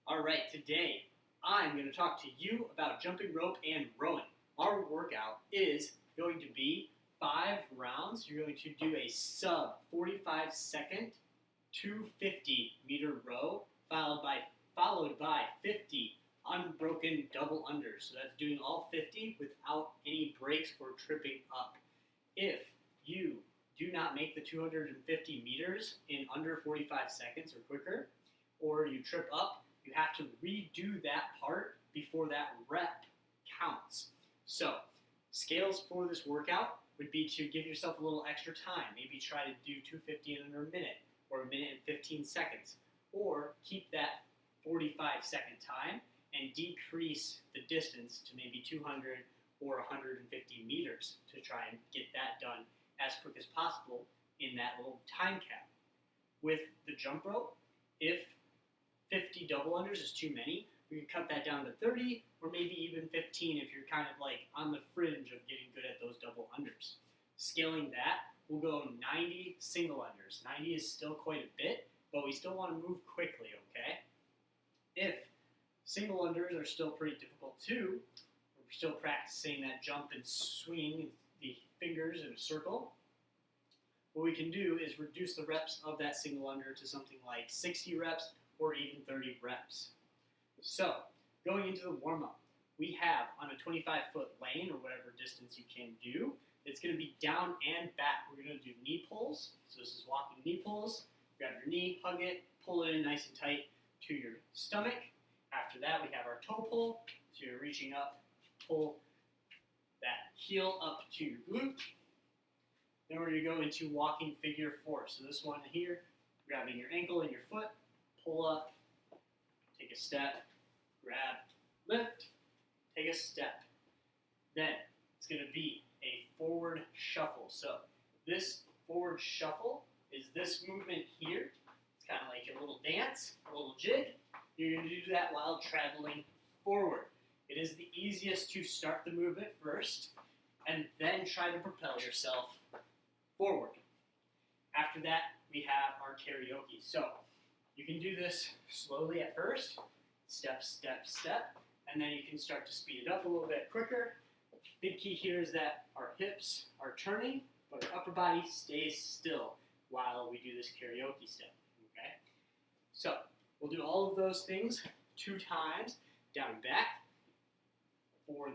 All right, today I'm going to talk to you about jumping rope and rowing. Our workout is going to be 5 rounds. You're going to do a sub 45-second 250-meter row, followed by 50 unbroken double unders. So that's doing all 50 without any breaks or tripping up. If you do not make the 250 meters in under 45 seconds or quicker, or you trip up, you have to redo that part before that rep counts. So, scales for this workout would be to give yourself a little extra time. Maybe try to do 250 in under a minute, or a minute and 15 seconds. Or keep that 45-second time and decrease the distance to maybe 200 or 150 meters to try and get that done as quick as possible in that little time cap. With the jump rope, if 50 double unders is too many, we can cut that down to 30 or maybe even 15 if you're kind of like on the fringe of getting good at those double unders. Scaling that, we'll go 90 single unders. 90 is still quite a bit, but we still want to move quickly, okay? If single unders are still pretty difficult too, we're still practicing that jump and swinging the fingers in a circle, what we can do is reduce the reps of that single under to something like 60 reps or even 30 reps. So, going into the warm-up, we have on a 25-foot lane or whatever distance you can do, it's going to be down and back. We're going to do knee pulls. So this is walking knee pulls. Grab your knee, hug it, pull it in nice and tight to your stomach. After that, we have our toe pull. So you're reaching up, pull that heel up to your glute. Then we're going to go into walking figure four. So this one here, grabbing your ankle and your foot, pull up, take a step, grab, lift, take a step. Then it's going to be a forward shuffle. So this forward shuffle is this movement here. It's kind of like a little dance, a little jig. You're going to do that while traveling forward. It is the easiest to start the movement first and then try to propel yourself forward. After that, we have our karaoke. So you can do this slowly at first, step, step, step, and then you can start to speed it up a little bit quicker. Big key here is that our hips are turning, but our upper body stays still while we do this karaoke step, okay? So we'll do all of those things 2 times, down and back, for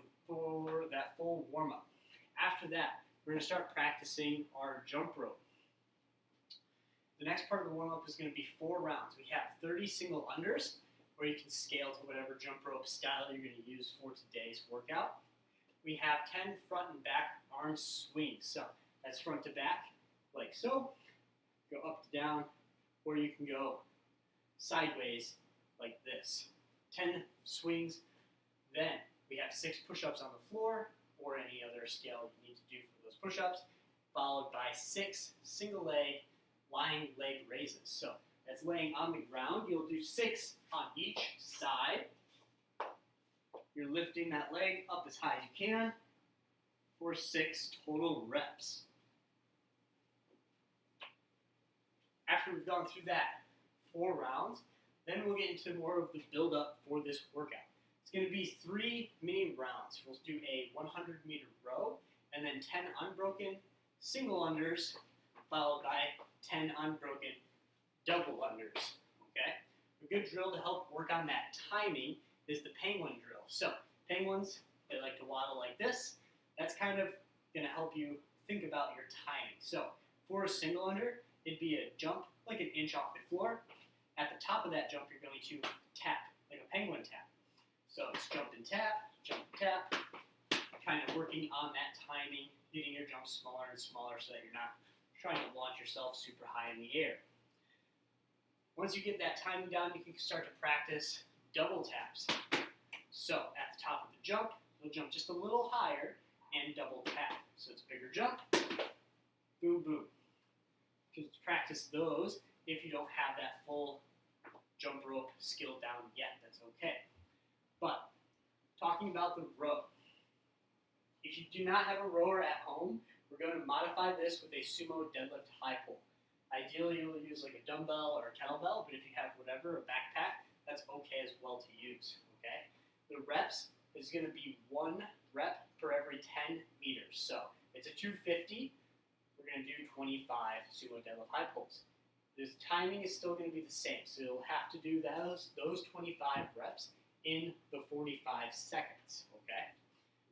that full warm-up. After that, we're going to start practicing our jump rope. The next part of the warm-up is going to be 4 rounds. We have 30 single unders, or you can scale to whatever jump rope style you're going to use for today's workout. We have 10 front and back arm swings. So that's front to back, like so. Go up to down, or you can go sideways, like this. 10 swings. Then we have 6 push-ups on the floor, or any other scale you need to do for those push-ups, followed by 6 single leg lying leg raises. So that's laying on the ground. You'll do 6 on each side. You're lifting that leg up as high as you can for 6 total reps. After we've gone through that 4 rounds, then we'll get into more of the build-up for this workout. It's going to be 3 mini rounds. We'll do a 100-meter row, and then 10 unbroken single unders, followed by 10 unbroken double unders, okay? A good drill to help work on that timing is the penguin drill. So penguins, they like to waddle like this. That's kind of going to help you think about your timing. So for a single under, it'd be a jump like an inch off the floor. At the top of that jump, you're going to tap, like a penguin tap. So it's jump and tap, kind of working on that timing, getting your jumps smaller and smaller so that you're not trying to launch yourself super high in the air. Once you get that timing down, you can start to practice double taps. So at the top of the jump, you'll jump just a little higher and double tap. So it's a bigger jump, boom, boom. You can practice those if you don't have that full jump rope skill down yet. That's okay. But talking about the row, if you do not have a rower at home, we're going to modify this with a sumo deadlift high pull. Ideally, you'll use like a dumbbell or a kettlebell, but if you have whatever, a backpack, that's okay as well to use, okay? The reps is going to be 1 rep per every 10 meters. So it's a 250. We're going to do 25 sumo deadlift high pulls. This timing is still going to be the same, so you'll have to do those 25 reps in the 45 seconds, okay?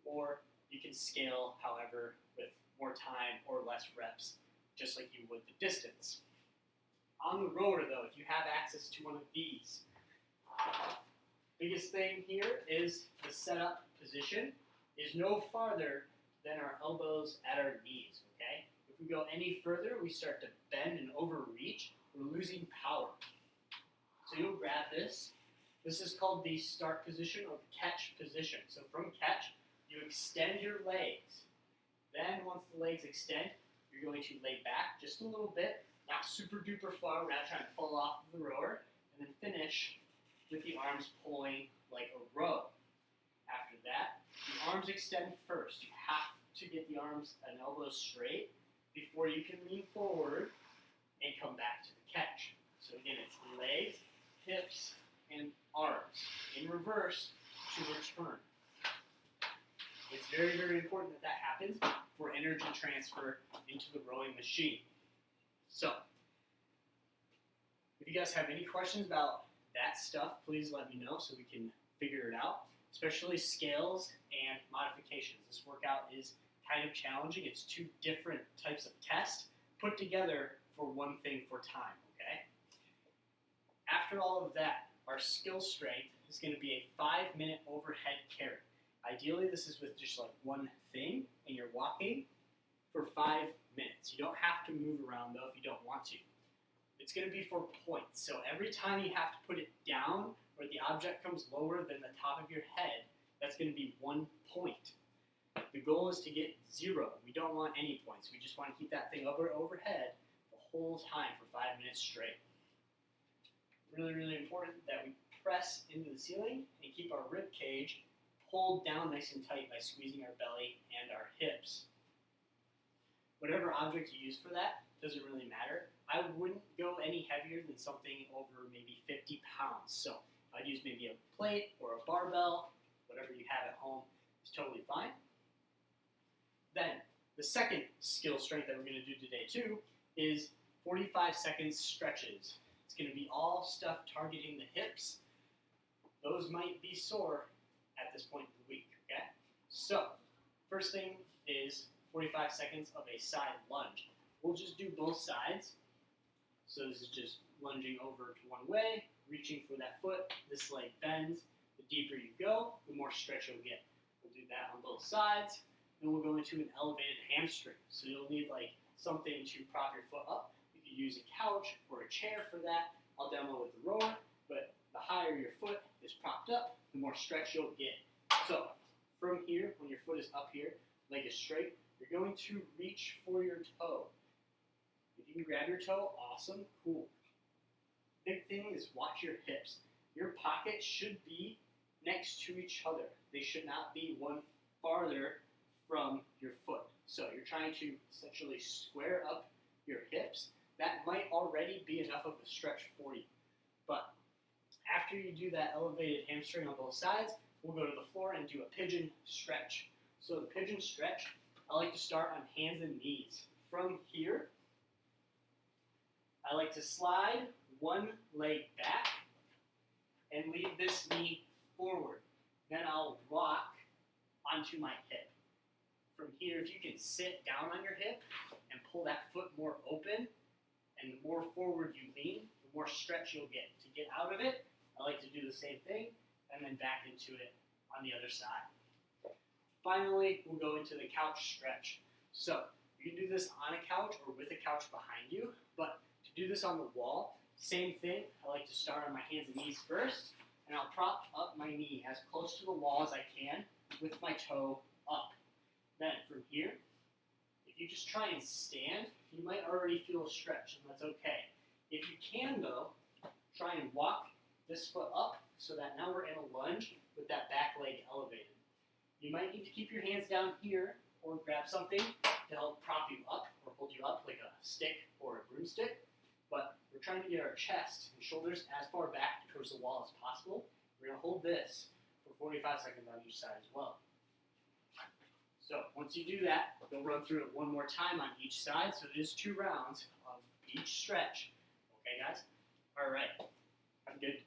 Or you can scale, however, with more time or less reps, just like you would the distance. On the rower, though, if you have access to one of these, biggest thing here is the setup position is no farther than our elbows at our knees, okay? If we go any further, we start to bend and overreach. We're losing power. So you'll grab this. This is called the start position or catch position. So from catch, you extend your legs. Then once the legs extend, you're going to lay back just a little bit, not super duper far, we're not trying to fall off of the rower, and then finish with the arms pulling like a row. After that, the arms extend first. You have to get the arms and elbows straight before you can lean forward and come back to the catch. So again, it's legs, hips, and arms in reverse to return. It's very, very important that that happens for energy transfer into the rowing machine. So, if you guys have any questions about that stuff, please let me know so we can figure it out, especially scales and modifications. This workout is kind of challenging. It's 2 different types of tests put together for one thing for time, okay? After all of that, our skill strength is going to be a 5-minute overhead carry. Ideally, this is with just like one thing, and you're walking for 5 minutes. You don't have to move around, though, if you don't want to. It's going to be for points. So every time you have to put it down or the object comes lower than the top of your head, that's going to be 1 point. The goal is to get 0. We don't want any points. We just want to keep that thing overhead the whole time for 5 minutes straight. Really, really important that we press into the ceiling and keep our rib cage pulled down nice and tight by squeezing our belly and our hips. Whatever object you use for that doesn't really matter. I wouldn't go any heavier than something over maybe 50 pounds. So I'd use maybe a plate or a barbell, whatever you have at home is totally fine. Then the second skill strength that we're going to do today too is 45 seconds stretches. It's going to be all stuff targeting the hips. Those might be sore at this point in the week, okay? So, first thing is 45 seconds of a side lunge. We'll just do both sides. So this is just lunging over to one way, reaching for that foot. This leg bends. The deeper you go, the more stretch you'll get. We'll do that on both sides. Then we'll go into an elevated hamstring. So you'll need like something to prop your foot up. You could use a couch or a chair for that. I'll demo with the rower, but the higher your foot is propped up, the more stretch you'll get. So from here, when your foot is up here, leg is straight, you're going to reach for your toe. If you can grab your toe, awesome, cool. Big thing is watch your hips. Your pockets should be next to each other. They should not be one farther from your foot. So you're trying to essentially square up your hips. That might already be enough of a stretch for you. But after you do that elevated hamstring on both sides, we'll go to the floor and do a pigeon stretch. So the pigeon stretch, I like to start on hands and knees. From here, I like to slide one leg back and lead this knee forward. Then I'll rock onto my hip. From here, if you can sit down on your hip and pull that foot more open, and the more forward you lean, the more stretch you'll get. To get out of it, I like to do the same thing, and then back into it on the other side. Finally, we'll go into the couch stretch. So, you can do this on a couch or with a couch behind you, but to do this on the wall, same thing. I like to start on my hands and knees first, and I'll prop up my knee as close to the wall as I can with my toe up. Then from here, if you just try and stand, you might already feel a stretch, and that's okay. If you can, though, try and walk this foot up so that now we're in a lunge with that back leg elevated. You might need to keep your hands down here or grab something to help prop you up or hold you up like a stick or a broomstick. But we're trying to get our chest and shoulders as far back towards the wall as possible. We're going to hold this for 45 seconds on each side as well. So once you do that, you'll run through it one more time on each side. So it is 2 rounds of each stretch. Okay, guys? All right. Have a good